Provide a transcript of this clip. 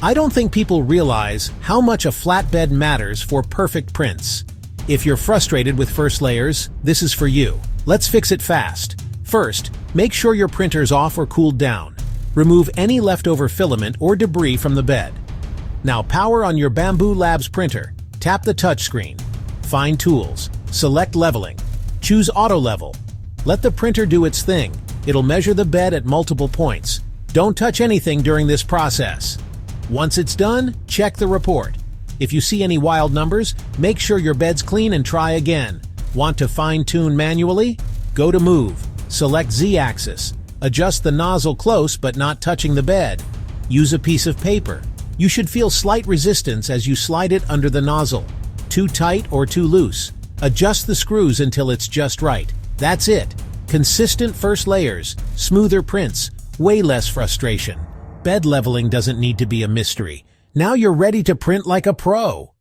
I don't think people realize how much a flatbed matters for perfect prints. If you're frustrated with first layers, this is for you. Let's fix it fast. First, make sure your printer's off or cooled down. Remove any leftover filament or debris from the bed. Now power on your Bamboo Labs printer. Tap the touchscreen. Find Tools. Select Leveling. Choose Auto Level. Let the printer do its thing. It'll measure the bed at multiple points. Don't touch anything during this process. Once it's done, check the report. If you see any wild numbers, make sure your bed's clean and try again. Want to fine-tune manually? Go to Move. Select Z-axis. Adjust the nozzle close but not touching the bed. Use a piece of paper. You should feel slight resistance as you slide it under the nozzle. Too tight or too loose. Adjust the screws until it's just right. That's it. Consistent first layers, smoother prints, way less frustration. Bed leveling doesn't need to be a mystery. Now you're ready to print like a pro.